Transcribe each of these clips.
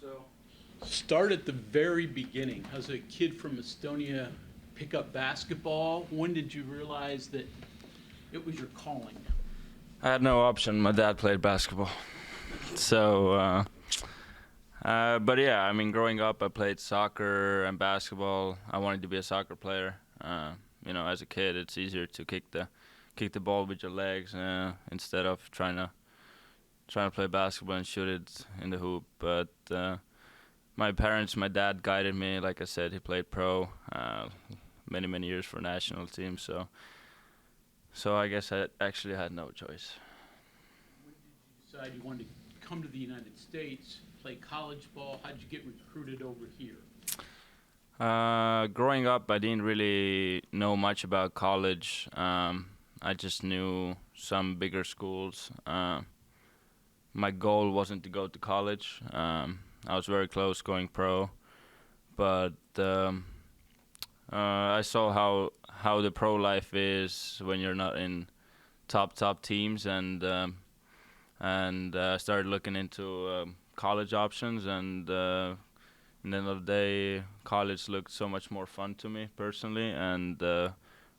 So, start at the very beginning. As a kid from Estonia, pick up basketball. When did you realize that it was your calling? I had no option. My dad played basketball. So, but yeah, I mean, growing up, I played soccer and basketball. I wanted to be a soccer player. As a kid, it's easier to kick the ball with your legs instead of trying to play basketball and shoot it in the hoop. But my dad guided me. Like I said, he played pro many years for national team. So I guess I actually had no choice. When did you decide you wanted to come to the United States, play college ball? How did you get recruited over here? Growing up, I didn't really know much about college. I just knew some bigger schools. My goal wasn't to go to college. I was very close going pro, but I saw how the pro life is when you're not in top teams, and started looking into college options, and at the end of the day, college looked so much more fun to me personally, and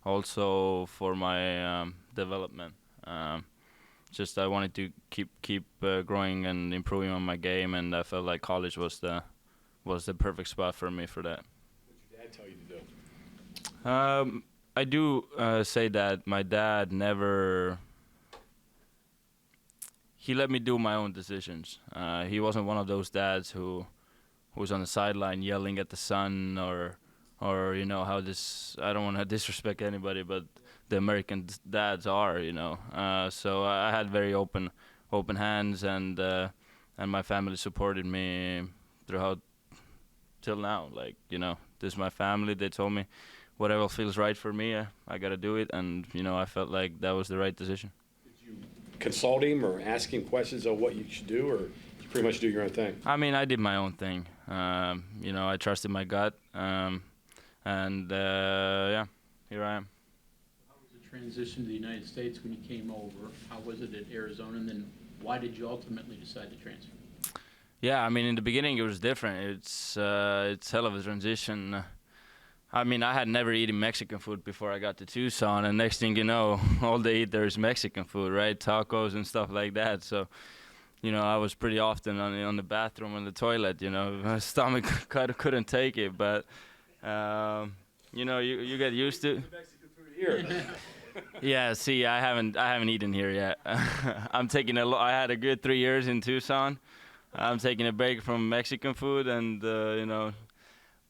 also for my development. Just I wanted to keep growing and improving on my game, and I felt like college was the perfect spot for me for that. What did your dad tell you to do? I do say that my dad never. He let me do my own decisions. He wasn't one of those dads who was on the sideline yelling at the son or how this. I don't want to disrespect anybody, but the American dads are, So I had very open hands, and my family supported me throughout till now. Like, this is my family. They told me whatever feels right for me, I gotta do it, and I felt like that was the right decision. Did you consult him or ask him questions on what you should do, or you pretty much do your own thing? I mean, I did my own thing. I trusted my gut, and here I am. How was the transition to the United States when you came over? How was it at Arizona, and then why did you ultimately decide to transfer? Yeah, I mean, in the beginning it was different. It's hell of a transition. I mean, I had never eaten Mexican food before I got to Tucson, and next thing you know, all they eat there is Mexican food, right? Tacos and stuff like that. So, I was pretty often on the bathroom and the toilet. My stomach couldn't take it, but you get used to. Mexican food here. Yeah, see, I haven't eaten here yet. I'm taking I had a good 3 years in Tucson. I'm taking a break from Mexican food, and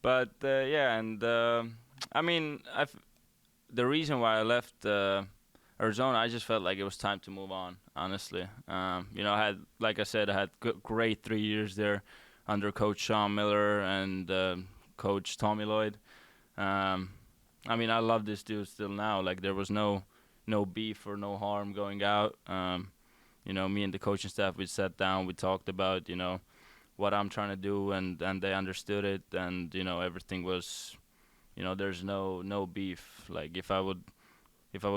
but I mean, the reason why I left Arizona, I just felt like it was time to move on. Honestly, I had, like I said, I had great 3 years there under Coach Sean Miller and Coach Tommy Lloyd. I mean, I love this dude still now. Like, there was no beef or no harm going out. Me and the coaching staff, we sat down, we talked about, what I'm trying to do, and they understood it, and, everything was, there's no beef. Like, if I would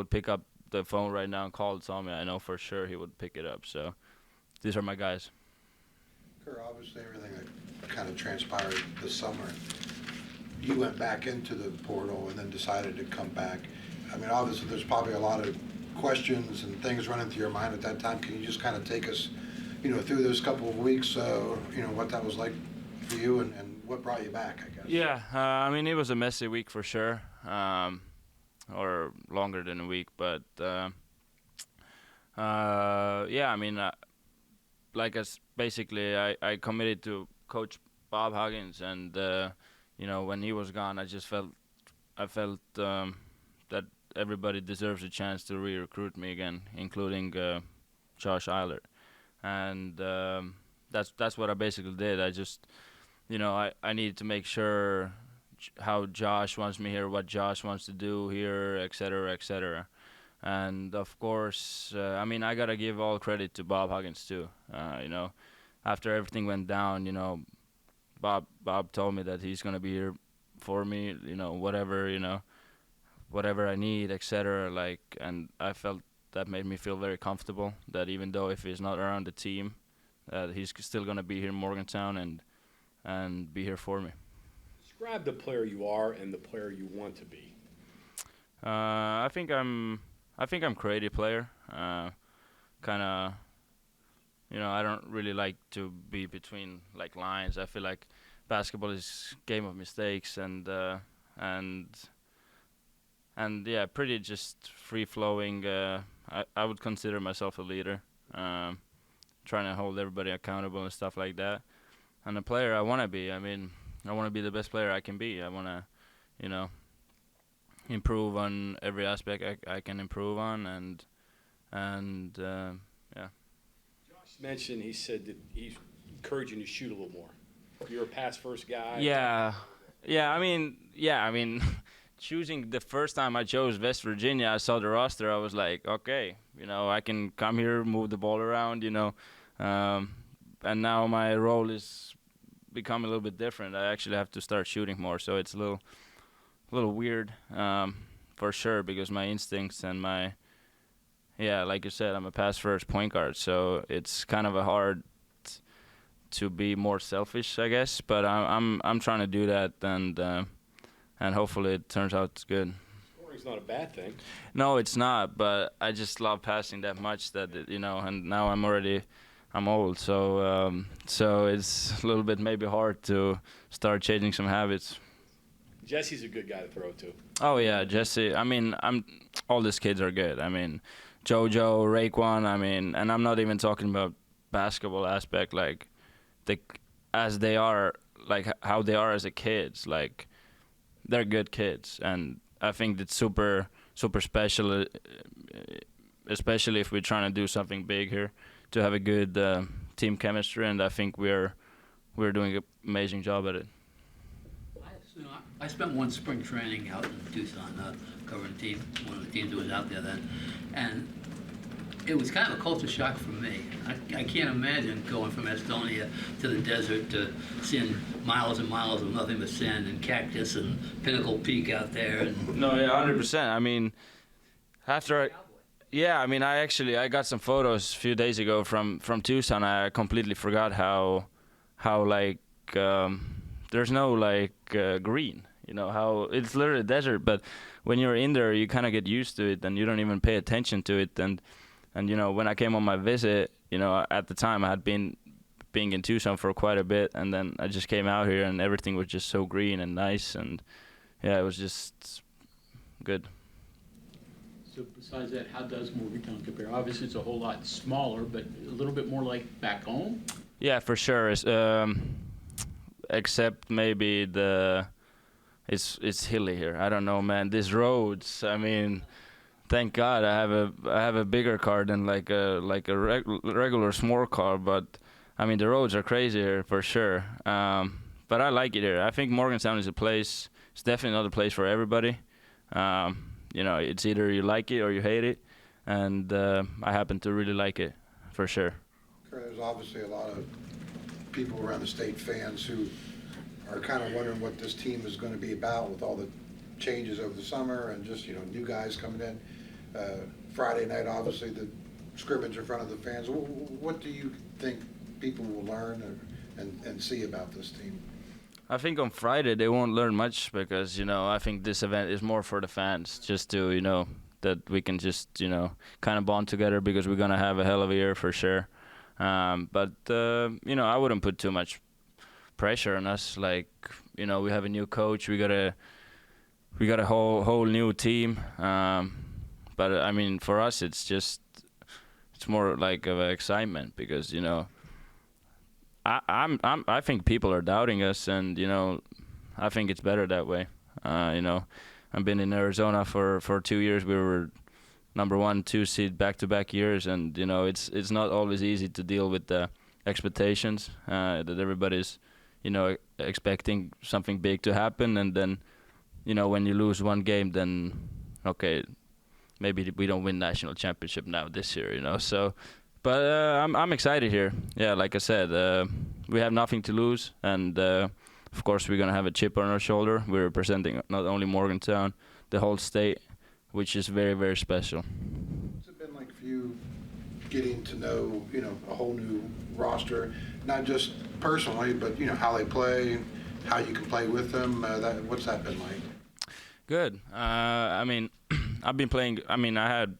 pick up the phone right now and call Tommy, I know for sure he would pick it up. So these are my guys. Kerr, obviously everything that kind of transpired this summer, you went back into the portal and then decided to come back. I mean, obviously there's probably a lot of questions and things running through your mind at that time. Can you just kind of take us, through those couple of weeks, what that was like for you and what brought you back, I guess? Yeah, I mean, it was a messy week for sure, or longer than a week, but I mean, basically I committed to Coach Bob Huggins, and when he was gone, I felt that everybody deserves a chance to re-recruit me again, including Josh Eilert, and that's what I basically did. I just, I needed to make sure how Josh wants me here, what Josh wants to do here, et cetera. And of course, I mean, I gotta give all credit to Bob Huggins too. After everything went down, Bob told me that he's gonna be here for me, whatever I need, etc. And I felt that made me feel very comfortable. That even though if he's not around the team, he's still gonna be here in Morgantown, and and be here for me. Describe the player you are and the player you want to be. I think I'm creative player. Kind of, I don't really like to be between like lines. I feel like basketball is game of mistakes and yeah, pretty just free flowing. I would consider myself a leader, trying to hold everybody accountable and stuff like that. And the player I want to be, I want to be the best player I can be. I want to, improve on every aspect I can improve on, and yeah. Josh mentioned, he said that he's encouraging you to shoot a little more. You're a pass first guy. Yeah. Choosing the first time I chose West Virginia, I saw the roster. I was like, okay, I can come here, move the ball around, and now my role is become a little bit different. I actually have to start shooting more, so it's a little weird, for sure, because my instincts and like you said, I'm a pass first point guard, so it's kind of a hard to be more selfish, I guess. But I'm trying to do that, and hopefully it turns out good. Scoring's not a bad thing. No, it's not, but I just love passing that much that, and now I'm old, so it's a little bit maybe hard to start changing some habits. Jesse's a good guy to throw to. Oh yeah, Jesse. All these kids are good. Jojo, Raekwon. And I'm not even talking about basketball aspect, like as they are, like how they are as a kids. Like they're good kids, and I think it's super special, especially if we're trying to do something big here, to have a good team chemistry. And I think we're doing an amazing job at it. I spent one spring training out in Tucson covering a team, one of the teams that was out there then, and it was kind of a culture shock for me. I can't imagine going from Estonia to the desert to seeing miles and miles of nothing but sand and cactus and Pinnacle Peak out there. And no, yeah, 100%. I got some photos a few days ago from Tucson. I completely forgot how there's no green. How it's literally a desert, but when you're in there, you kind of get used to it, and you don't even pay attention to it. And when I came on my visit, at the time I had been being in Tucson for quite a bit, and then I just came out here, and everything was just so green and nice, and yeah, it was just good. So besides that, how does Morgantown compare? Obviously, it's a whole lot smaller, but a little bit more like back home? Yeah, for sure. Except maybe it's hilly here. I don't know, man. These roads, thank God I have a bigger car than like a regular small car, but the roads are crazy here for sure. But I like it here. I think Morgantown is a place. It's definitely not a place for everybody. It's either you like it or you hate it, and I happen to really like it for sure. There's obviously a lot of people around the state, fans who are kind of wondering what this team is going to be about with all the changes over the summer and just, new guys coming in. Friday night, obviously, the scrimmage in front of the fans. What do you think people will learn and see about this team? I think on Friday they won't learn much because, I think this event is more for the fans, just to, that we can just, kind of bond together because we're going to have a hell of a year for sure. But I wouldn't put too much pressure on us. Like, we have a new coach. We got a whole new team. But for us, it's more like of an excitement because I think people are doubting us, and I think it's better that way. I've been in Arizona for 2 years. We were number 1, 2 seed back-to-back years, and it's not always easy to deal with the expectations that everybody's expecting something big to happen, and then when you lose one game, then okay, maybe we don't win national championship now this year, so. But I'm excited here. Yeah, like I said, we have nothing to lose, and of course we're gonna have a chip on our shoulder. We're representing not only Morgantown, the whole state, which is very, very special. What's it been like for you getting to know, a whole new roster, not just personally, but how they play, how you can play with them. What's that been like? Good. I mean, I've been playing. I mean, I had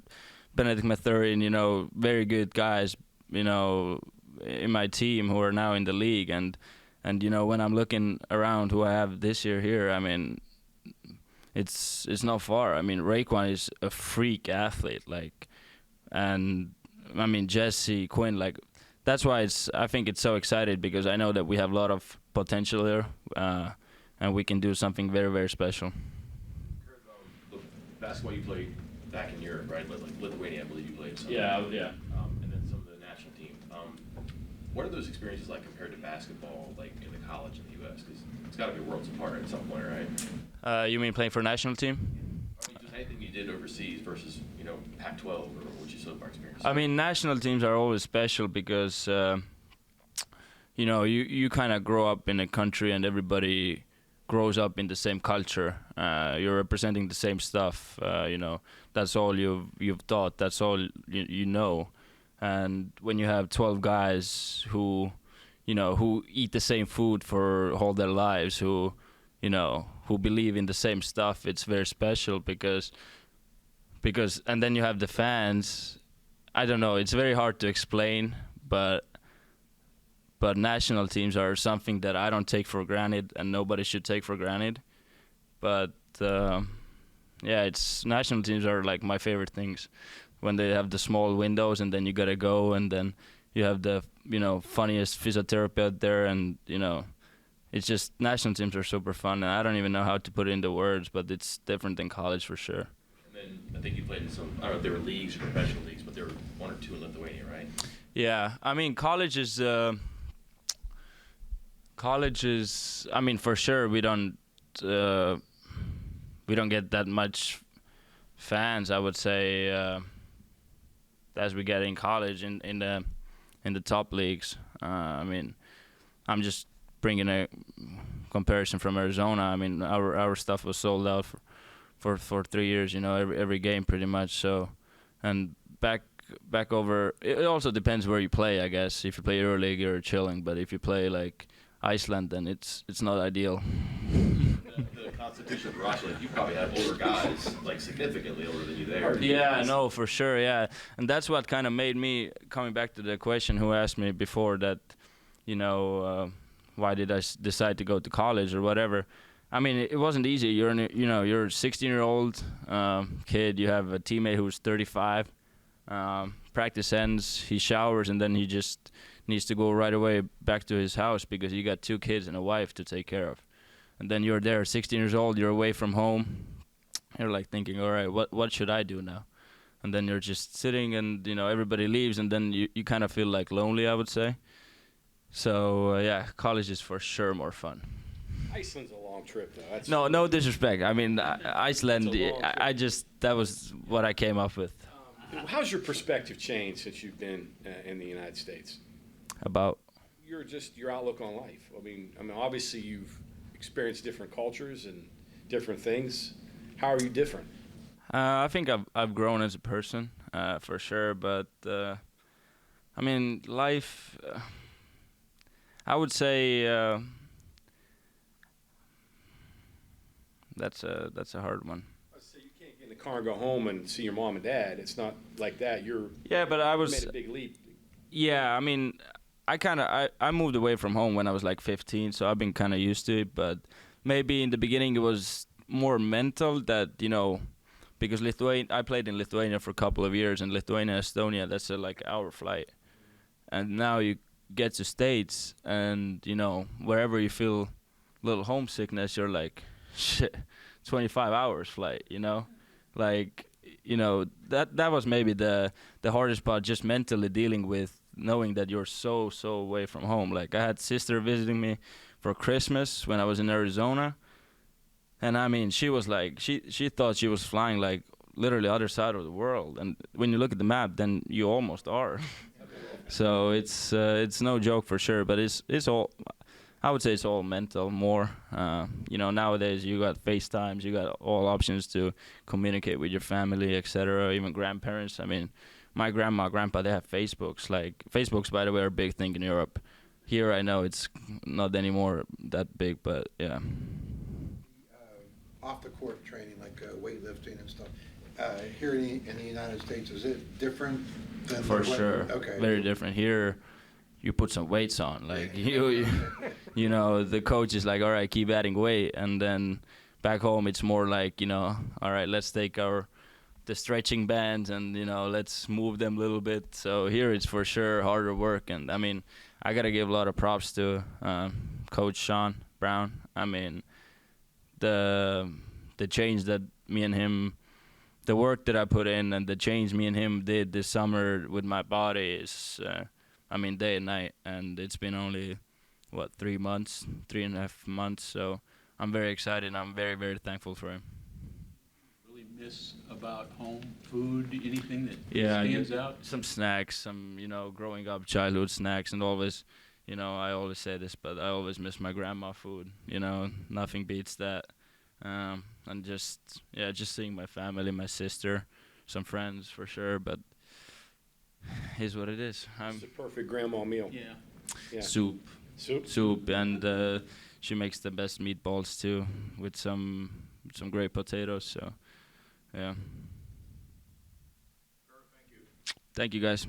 Benedict Mathurin, very good guys, in my team who are now in the league, and when I'm looking around who I have this year here, I mean, it's not far. I mean, Raekwon is a freak athlete, and I mean Jesse Quinn, that's why I think it's so excited, because I know that we have a lot of potential here, and we can do something very, very special. The basketball you played back in Europe, right? Like Lithuania, I believe you played. Yeah. And then some of the national team. What are those experiences like compared to basketball, like in the college in the U.S.? Because it's got to be worlds apart at some point, right? You mean playing for national team? I mean, just anything you did overseas versus, Pac-12 or what you so far experienced. I mean, national teams are always special because, you kind of grow up in a country and everybody grows up in the same culture. You're representing the same stuff. That's all you've taught. That's all you know. And when you have 12 guys who eat the same food for all their lives, who believe in the same stuff, it's very special because and then you have the fans. I don't know, it's very hard to explain, but national teams are something that I don't take for granted, and nobody should take for granted. But national teams are like my favorite things, when they have the small windows and then you gotta go, and then you have the funniest physiotherapist out there, and it's just, national teams are super fun, and I don't even know how to put it into words, but it's different than college for sure. And then I think you played in some, I don't know if they were leagues or professional leagues, but there were one or two in Lithuania, right? Yeah, I mean, college is, I mean, for sure we don't get that much fans, I would say, as we get in college in the top leagues. I mean, I'm just bringing a comparison from Arizona. I mean, our stuff was sold out for 3 years, every game pretty much. So, and back over, it also depends where you play, I guess. If you play EuroLeague, you're chilling, but if you play like Iceland, then it's not ideal. The constitution of Russia, you probably have older guys, like significantly older than you there. Yeah, no, for sure, yeah. And that's what kind of made me, coming back to the question who asked me before that, why did I decide to go to college or whatever. I mean, it wasn't easy. You're a 16-year-old kid. You have a teammate who's 35. Practice ends, he showers, and then he just needs to go right away back to his house because you got 2 kids and a wife to take care of. And then you're there, 16 years old, you're away from home. You're like thinking, all right, what should I do now? And then you're just sitting, and everybody leaves, and then you kind of feel like lonely, I would say. So college is for sure more fun. Iceland's a long trip, though. That's No disrespect. I mean, Iceland, that was what I came up with. How's your perspective changed since you've been in the United States? About? Your outlook on life. I mean, obviously you've experienced different cultures and different things. How are you different? I think I've grown as a person, for sure. But I mean, life. I would say that's a hard one. So you can't get in the car and go home and see your mom and dad. It's not like that. You but made a big leap. Yeah, I mean, I moved away from home when I was like 15, so I've been kind of used to it. But maybe in the beginning it was more mental that, because I played in Lithuania for a couple of years, and Lithuania, Estonia, that's a like hour flight. And now you get to States, and, wherever you feel a little homesickness, you're like, shit, 25 hours flight, Like, that was maybe the hardest part, just mentally dealing with knowing that you're so away from home. Like, I had sister visiting me for Christmas when I was in Arizona, and I mean, she was like, she thought she was flying like literally other side of the world, and when you look at the map, then you almost are. So it's no joke for sure, but it's all, I would say it's all mental more. Nowadays you got FaceTimes, you got all options to communicate with your family, etc. Even grandparents. I mean, my grandma, grandpa, they have Facebooks. Like, Facebooks, by the way, are a big thing in Europe. here I know it's not anymore that big, but yeah. Off the court training, like weightlifting and stuff, here in the United States, is it different than? For sure. Okay. Very different. Here, you put some weights on. Like, you know, the coach is like, all right, keep adding weight. And then back home, it's more like, you know, all right, let's take the stretching bands and, you know, let's move them a little bit. So here it's for sure harder work. And, I mean, I got to give a lot of props to Coach Sean Brown. I mean, the change that me and him, the work that I put in and the change me and him did this summer with my body is, I mean, day and night. And it's been only, 3.5 months. So I'm very excited. I'm very, very thankful for him. Really miss about home food, anything that Yeah, stands out? Some snacks, some, you know, growing up childhood snacks, and always, you know, I always say this, but I always miss my grandma food. You know, nothing beats that. And just seeing my family, my sister, some friends for sure, but is what it is. It's the perfect grandma meal. Yeah. Yeah. Soup, and she makes the best meatballs too, with some great potatoes. So, yeah. Thank you. Thank you, guys.